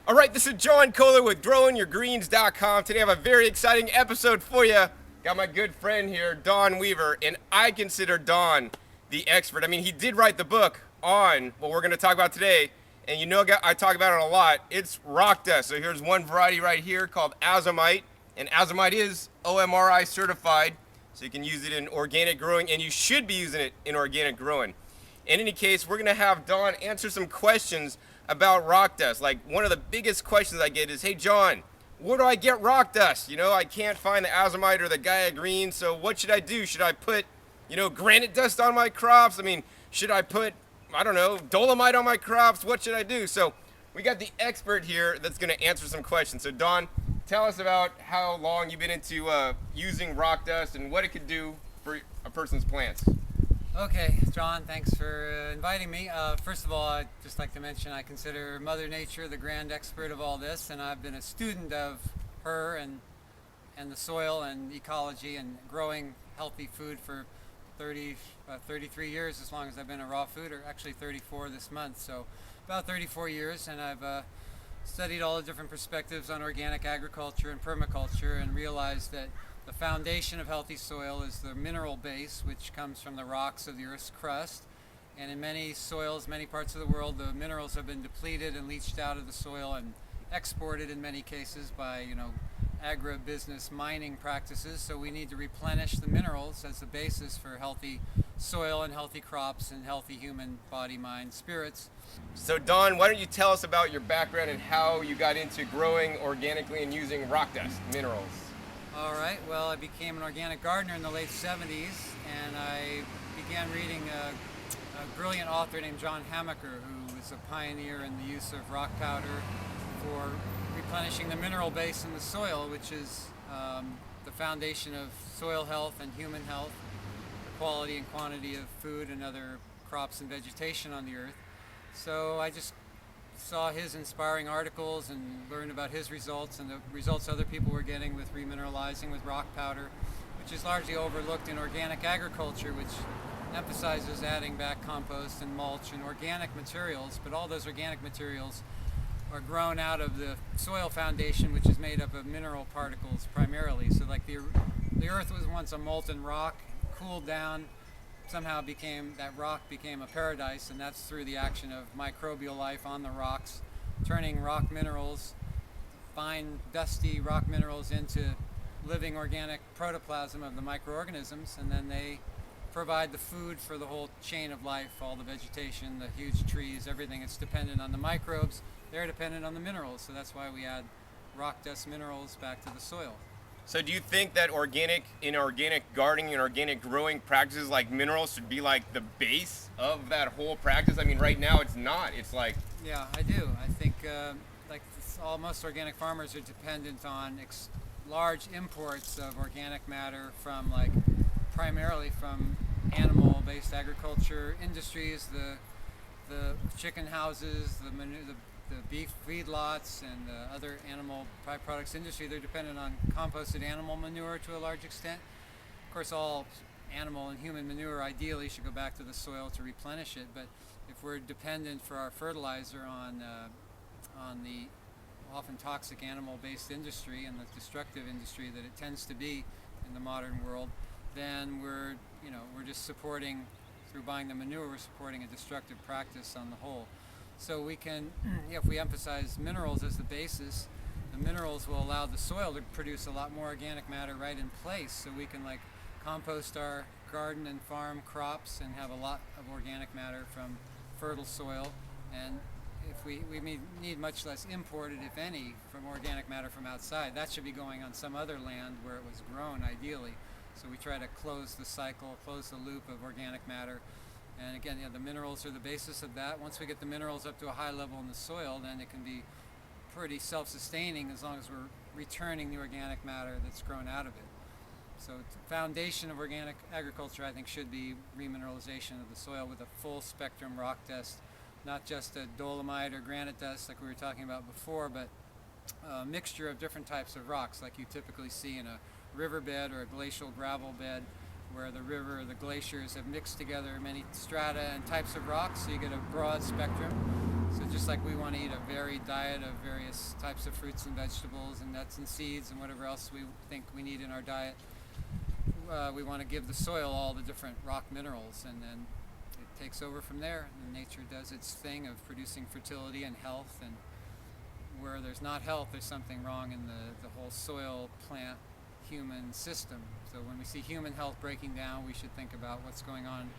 All right, this is John Kohler with growingyourgreens.com. Today I have a very exciting episode for you. Got my good friend here, Don Weaver, and I consider Don the expert. I mean, he did write the book on what we're going to talk about today, and you know I talk about it a lot. It's rock dust. So here's one variety right here called azomite, and azomite is OMRI certified, so you can use it in organic growing, and you should be using it in organic growing. In any case, we're going to have Don answer some questions about rock dust. Like, one of the biggest questions I get is, hey John, where do I get rock dust? You know, I can't find the azomite or the Gaia green, so what should I do? Should I put, granite dust on my crops? I mean, should I put, I don't know, dolomite on my crops? What should I do? So we got the expert here that's going to answer some questions. So Don, tell us about how long you've been into using rock dust and what it could do for a person's plants. Okay, John, thanks for inviting me. First of all, I'd just like to mention I consider Mother Nature the grand expert of all this, and I've been a student of her and the soil and ecology and growing healthy food for 33 years, as long as I've been a raw food, or actually 34 this month, so about 34 years, and I've studied all the different perspectives on organic agriculture and permaculture and realized that the foundation of healthy soil is the mineral base, which comes from the rocks of the Earth's crust. And in many soils, many parts of the world, the minerals have been depleted and leached out of the soil and exported in many cases by, agribusiness mining practices. So we need to replenish the minerals as the basis for healthy soil and healthy crops and healthy human body, mind, spirits. So Don, why don't you tell us about your background and how you got into growing organically and using rock dust minerals? All right, well, I became an organic gardener in the late 70s, and I began reading a brilliant author named John Hamaker, who was a pioneer in the use of rock powder for replenishing the mineral base in the soil, which is the foundation of soil health and human health, the quality and quantity of food and other crops and vegetation on the earth. So I just saw his inspiring articles and learned about his results and the results other people were getting with remineralizing with rock powder, which is largely overlooked in organic agriculture, which emphasizes adding back compost and mulch and organic materials, but all those organic materials are grown out of the soil foundation, which is made up of mineral particles primarily. So like the earth was once a molten rock, cooled down, somehow that rock became a paradise, and that's through the action of microbial life on the rocks, turning rock minerals, fine dusty rock minerals, into living organic protoplasm of the microorganisms, and then they provide the food for the whole chain of life, all the vegetation, the huge trees, everything. It's dependent on the microbes, they're dependent on the minerals, so that's why we add rock dust minerals back to the soil. So do you think that organic gardening and organic growing practices like minerals should be like the base of that whole practice? I mean, right now it's not. It's like... Yeah, I do. I think most organic farmers are dependent on large imports of organic matter from primarily from animal-based agriculture industries, the chicken houses, the beef feedlots, and the other animal byproducts industry. They're dependent on composted animal manure to a large extent. Of course, all animal and human manure ideally should go back to the soil to replenish it, but if we're dependent for our fertilizer on the often toxic animal-based industry and the destructive industry that it tends to be in the modern world, then we're just supporting, through buying the manure, we're supporting a destructive practice on the whole. So we can, if we emphasize minerals as the basis, the minerals will allow the soil to produce a lot more organic matter right in place, so we can compost our garden and farm crops and have a lot of organic matter from fertile soil. And if we need much less imported, if any, from organic matter from outside. That should be going on some other land where it was grown ideally. So we try to close the cycle, close the loop of organic matter. And again, the minerals are the basis of that. Once we get the minerals up to a high level in the soil, then it can be pretty self-sustaining as long as we're returning the organic matter that's grown out of it. So the foundation of organic agriculture, I think, should be remineralization of the soil with a full spectrum rock dust, not just a dolomite or granite dust like we were talking about before, but a mixture of different types of rocks like you typically see in a riverbed or a glacial gravel bed, where the river or the glaciers have mixed together many strata and types of rocks, so you get a broad spectrum. So just like we want to eat a varied diet of various types of fruits and vegetables and nuts and seeds and whatever else we think we need in our diet, we want to give the soil all the different rock minerals, and then it takes over from there, and nature does its thing of producing fertility and health. And where there's not health, there's something wrong in the whole soil, plant, human system. So when we see human health breaking down, we should think about what's going on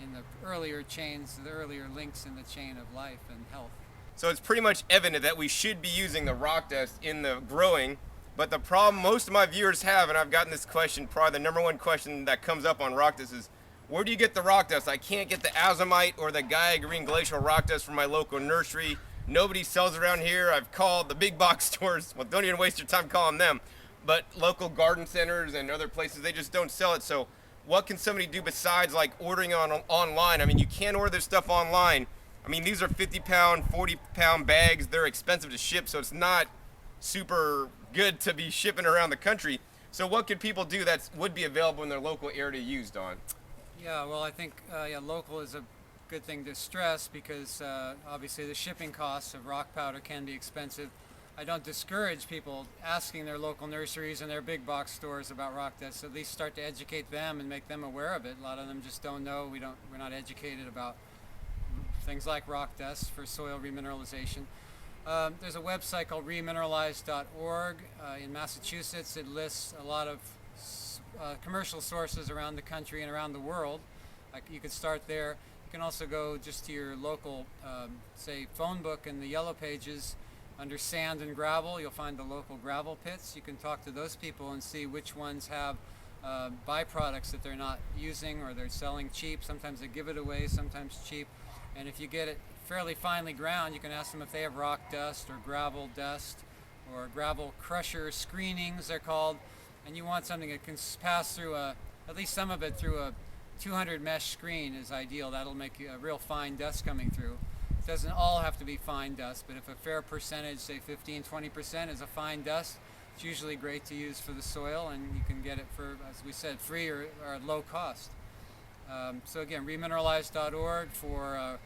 in the earlier chains, the earlier links in the chain of life and health. So it's pretty much evident that we should be using the rock dust in the growing, but the problem most of my viewers have, and I've gotten this question, probably the number one question that comes up on rock dust is, where do you get the rock dust? I can't get the azomite or the Gaia Green Glacial rock dust from my local nursery. Nobody sells around here. I've called the big box stores. Well, don't even waste your time calling them. But local garden centers and other places, they just don't sell it. So what can somebody do besides like ordering online? I mean, you can't order this stuff online. I mean, these are 50-pound, 40-pound bags. They're expensive to ship, so it's not super good to be shipping around the country. So what could people do that would be available in their local area to use, Don? Yeah, well, I think local is a good thing to stress because obviously the shipping costs of rock powder can be expensive. I don't discourage people asking their local nurseries and their big box stores about rock dust. At least start to educate them and make them aware of it. A lot of them just don't know. We're not educated about things like rock dust for soil remineralization. There's a website called remineralize.org in Massachusetts. It lists a lot of commercial sources around the country and around the world. Like you could start there. You can also go just to your local, say, phone book in the yellow pages. Under sand and gravel, you'll find the local gravel pits. You can talk to those people and see which ones have byproducts that they're not using or they're selling cheap. Sometimes they give it away, sometimes cheap. And if you get it fairly finely ground, you can ask them if they have rock dust or gravel dust or gravel crusher screenings, they're called. And you want something that can pass through at least some of it through a 200 mesh screen is ideal. That'll make a real fine dust coming through. It doesn't all have to be fine dust, but if a fair percentage, say 15-20% is a fine dust, it's usually great to use for the soil, and you can get it for, as we said, free or at low cost. So again, remineralize.org for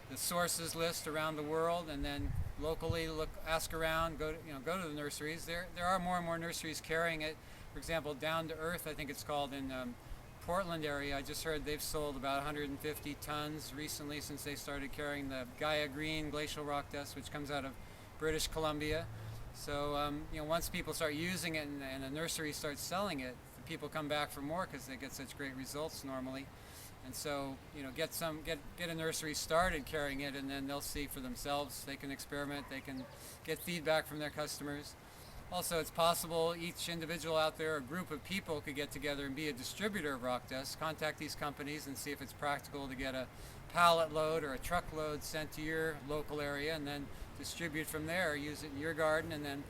the sources list around the world, and then locally ask around, go to the nurseries. There are more and more nurseries carrying it. For example, Down to Earth, I think it's called, in Portland area, I just heard they've sold about 150 tons recently since they started carrying the Gaia Green Glacial rock dust, which comes out of British Columbia. So once people start using it and a nursery starts selling it, the people come back for more because they get such great results normally. And so get a nursery started carrying it, and then they'll see for themselves. They can experiment, they can get feedback from their customers. Also, it's possible each individual out there, a group of people, could get together and be a distributor of rock dust, contact these companies and see if it's practical to get a pallet load or a truckload sent to your local area, and then distribute from there, use it in your garden, and then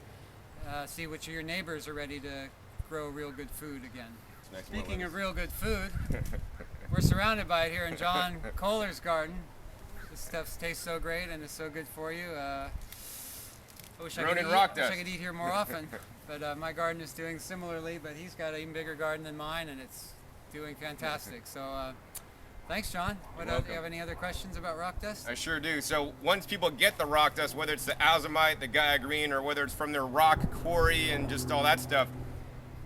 see which of your neighbors are ready to grow real good food again. Speaking of real good food, we're surrounded by it here in John Kohler's garden. This stuff tastes so great and it's so good for you. I wish I could eat here more often, but my garden is doing similarly, but he's got an even bigger garden than mine, and it's doing fantastic. So thanks, John. Do you have any other questions about rock dust? I sure do. So once people get the rock dust, whether it's the azomite, the Gaia Green, or whether it's from their rock quarry and just all that stuff,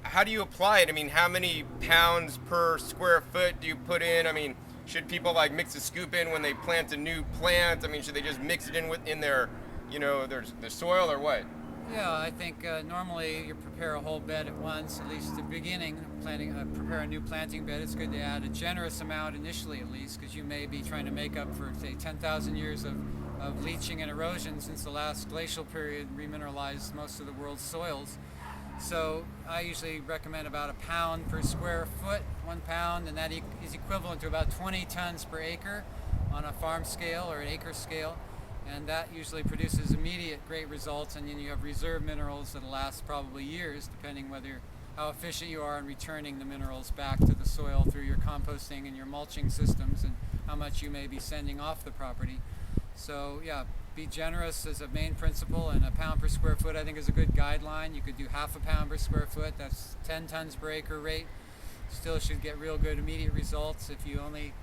how do you apply it? I mean, how many pounds per square foot do you put in? I mean, should people like mix a scoop in when they plant a new plant? I mean, should they just mix it in their there's the soil, or what? Yeah, I think normally you prepare a whole bed at once, at least at the beginning, prepare a new planting bed. It's good to add a generous amount initially, at least, because you may be trying to make up for, say, 10,000 years of leaching and erosion since the last glacial period remineralized most of the world's soils. So I usually recommend about 1 pound per square foot, 1 pound, and that is equivalent to about 20 tons per acre on a farm scale or an acre scale. And that usually produces immediate great results, and then you have reserve minerals that last probably years, depending how efficient you are in returning the minerals back to the soil through your composting and your mulching systems, and how much you may be sending off the property. So yeah, be generous as a main principle, and 1 pound per square foot I think is a good guideline. You could do 0.5 pound per square foot, that's 10 tons per acre rate. Still should get real good immediate results. If you only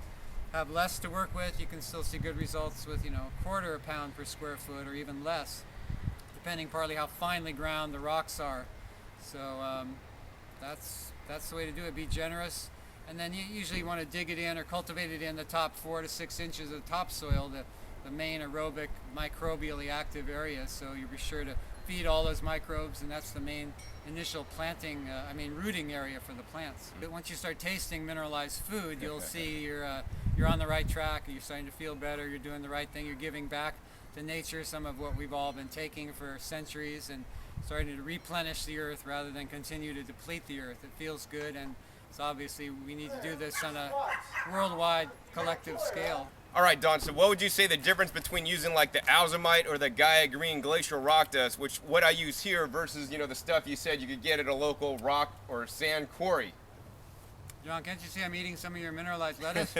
have less to work with, you can still see good results with, a quarter a pound per square foot or even less, depending partly how finely ground the rocks are. So that's the way to do it. Be generous. And then you usually want to dig it in or cultivate it in the top 4 to 6 inches of topsoil, the main aerobic, microbially active area. So you be sure to feed all those microbes, and that's the main initial rooting area for the plants. But once you start tasting mineralized food, you'll see you're on the right track. You're starting to feel better. You're doing the right thing. You're giving back to nature some of what we've all been taking for centuries, and starting to replenish the earth rather than continue to deplete the earth. It feels good, and so obviously we need to do this on a worldwide collective scale. All right, Don, so what would you say the difference between using like the azomite or the Gaia Green glacial rock dust, which what I use here, versus, the stuff you said you could get at a local rock or sand quarry? John, can't you see I'm eating some of your mineralized lettuce?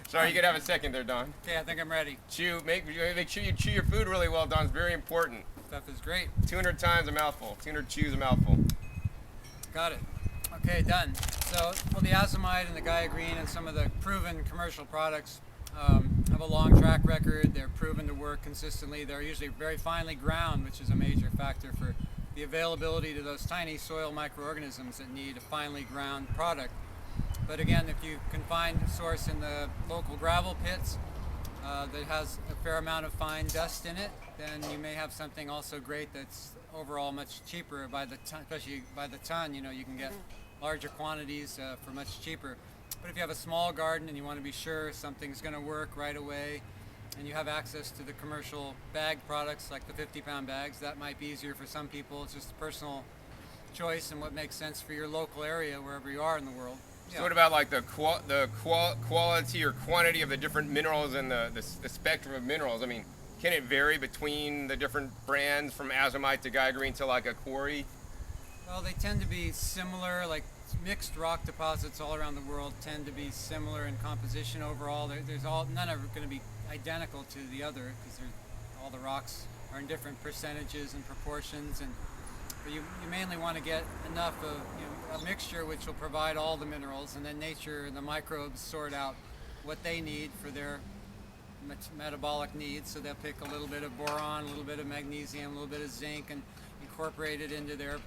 Sorry, you could have a second there, Don. Okay, I think I'm ready. Make sure you chew your food really well, Don. It's very important. Stuff is great. 200 times a mouthful. 200 chews a mouthful. Got it. Okay, done. So, the azomite and the Gaia Green and some of the proven commercial products have a long track record. They're proven to work consistently. They're usually very finely ground, which is a major factor for the availability to those tiny soil microorganisms that need a finely ground product. But again, if you can find a source in the local gravel pits that has a fair amount of fine dust in it, then you may have something also great that's overall much cheaper by the ton, especially by the ton. You can get larger quantities for much cheaper. But if you have a small garden and you want to be sure something's going to work right away, and you have access to the commercial bag products like the 50-pound bags, that might be easier for some people. It's just a personal choice and what makes sense for your local area, wherever you are in the world. So what about like the quality or quantity of the different minerals and the spectrum of minerals? I mean, can it vary between the different brands from azomite to Gaia Green to like a quarry? Well, they tend to be similar, like mixed rock deposits all around the world tend to be similar in composition overall. None are going to be identical to the other because all the rocks are in different percentages and proportions, but you mainly want to get enough of a mixture which will provide all the minerals, and then nature and the microbes sort out what they need for their metabolic needs. So they'll pick a little bit of boron, a little bit of magnesium, a little bit of zinc, and incorporate it into their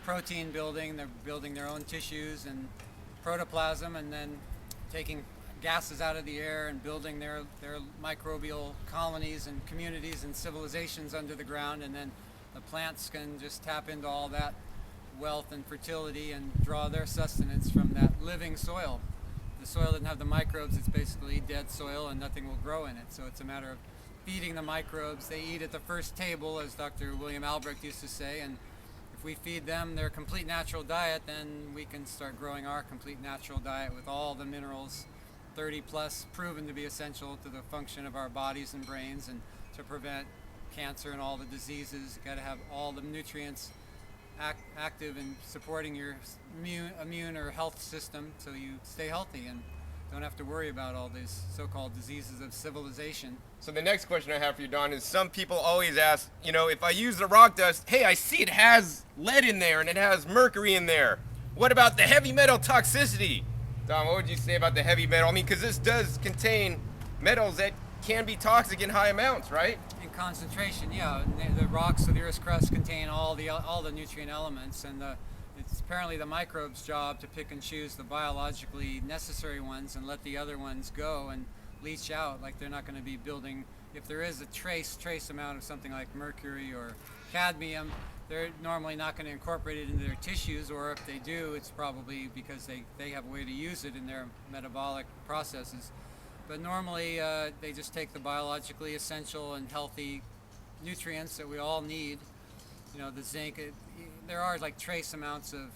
protein building. They're building their own tissues and protoplasm, and then taking gases out of the air and building their microbial colonies and communities and civilizations under the ground. And then the plants can just tap into all that wealth and fertility and draw their sustenance from that living soil. The soil doesn't have the microbes. It's basically dead soil, and nothing will grow in it. So it's a matter of feeding the microbes. They eat at the first table, as Dr. William Albrecht used to say, and if we feed them their complete natural diet, then we can start growing our complete natural diet with all the minerals, 30 plus, proven to be essential to the function of our bodies and brains and to prevent cancer and all the diseases. You got to have all the nutrients active in supporting your immune or health system so you stay healthy and don't have to worry about all these so-called diseases of civilization. So the next question I have for you, Don, is some people always ask, if I use the rock dust, hey, I see it has lead in there and it has mercury in there. What about the heavy metal toxicity? Don, what would you say about the heavy metal? I mean, because this does contain metals that can be toxic in high amounts, right? In concentration, yeah. The rocks of the Earth's crust contain all the nutrient elements, and it's apparently the microbes' job to pick and choose the biologically necessary ones and let the other ones go and leach out. Like they're not going to be building, if there is a trace amount of something like mercury or cadmium, they're normally not going to incorporate it into their tissues, or if they do, it's probably because they have a way to use it in their metabolic processes. But normally they just take the biologically essential and healthy nutrients that we all need. The zinc, there are like trace amounts of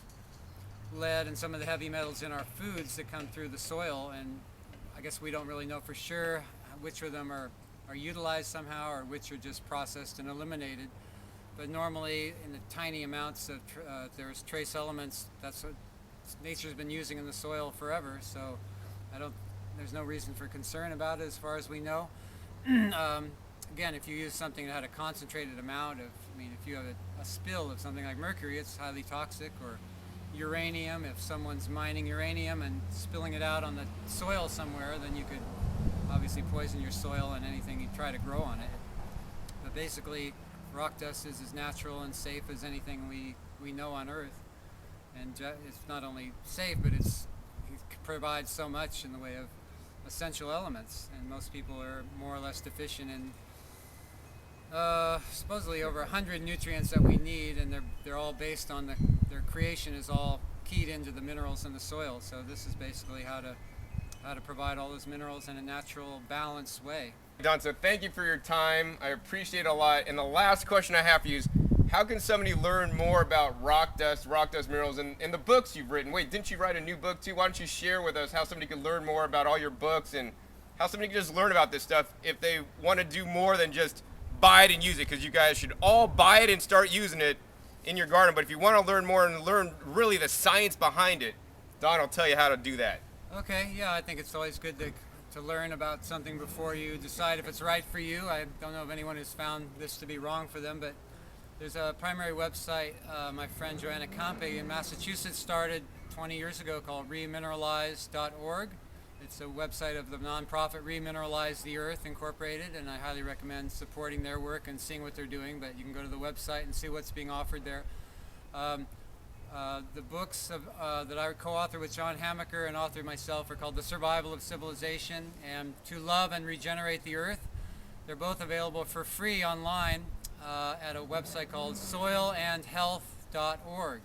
lead and some of the heavy metals in our foods that come through the soil, and I guess we don't really know for sure which of them are utilized somehow or which are just processed and eliminated. But normally in the tiny amounts of there's trace elements, that's what nature's been using in the soil forever, so there's no reason for concern about it as far as we know. Again, if you use something that had a concentrated amount of, if you have a spill of something like mercury, it's highly toxic, or uranium. If someone's mining uranium and spilling it out on the soil somewhere, then you could obviously poison your soil and anything you try to grow on it. But basically, rock dust is as natural and safe as anything we know on Earth. And it's not only safe, but it provides so much in the way of essential elements. And most people are more or less deficient in supposedly over 100 nutrients that we need, and they're all based on their creation is all keyed into the minerals in the soil. So this is basically how to provide all those minerals in a natural, balanced way. Don, so thank you for your time. I appreciate it a lot. And the last question I have for you is, how can somebody learn more about rock dust minerals, and the books you've written? Wait, didn't you write a new book too? Why don't you share with us how somebody can learn more about all your books and how somebody can just learn about this stuff if they want to do more than just buy it and use it? Because you guys should all buy it and start using it in your garden. But if you want to learn more and learn really the science behind it, Don will tell you how to do that. Okay, yeah, I think it's always good to learn about something before you decide if it's right for you. I don't know if anyone has found this to be wrong for them, but there's a primary website my friend Joanna Campe in Massachusetts started 20 years ago called remineralize.org. It's a website of the nonprofit Remineralize the Earth Incorporated, and I highly recommend supporting their work and seeing what they're doing, but you can go to the website and see what's being offered there. The books that I co-author with John Hamaker and author myself are called The Survival of Civilization and To Love and Regenerate the Earth. They're both available for free online at a website called soilandhealth.org.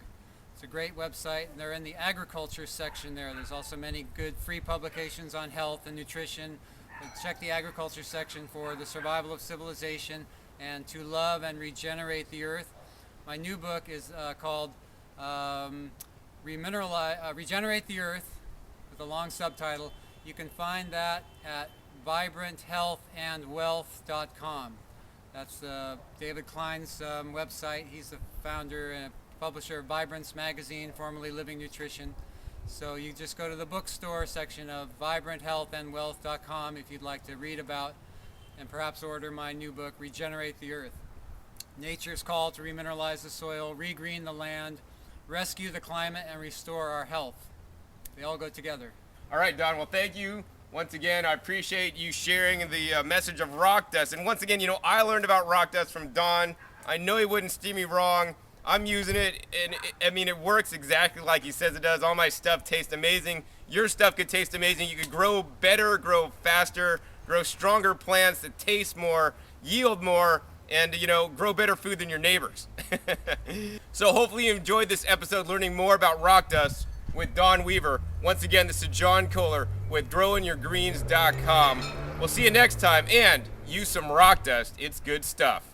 It's a great website, and they're in the agriculture section there. There's also many good free publications on health and nutrition. Check the agriculture section for The Survival of Civilization and To Love and Regenerate the Earth. My new book is called Regenerate the Earth, with a long subtitle. You can find that at vibranthealthandwealth.com. That's David Klein's website. He's the founder and publisher of Vibrance magazine, formerly Living Nutrition. So you just go to the bookstore section of vibranthealthandwealth.com if you'd like to read about and perhaps order my new book, Regenerate the Earth. Nature's call to remineralize the soil, regreen the land, rescue the climate, and restore our health. They all go together. All right, Don. Well, thank you. Once again, I appreciate you sharing the message of rock dust. And once again, I learned about rock dust from Don. I know he wouldn't steer me wrong. I'm using it, and it works exactly like he says it does. All my stuff tastes amazing. Your stuff could taste amazing. You could grow better, grow faster, grow stronger plants that taste more, yield more, and grow better food than your neighbors. So hopefully you enjoyed this episode learning more about rock dust with Don Weaver. Once again, this is John Kohler with growingyourgreens.com. We'll see you next time, and use some rock dust. It's good stuff.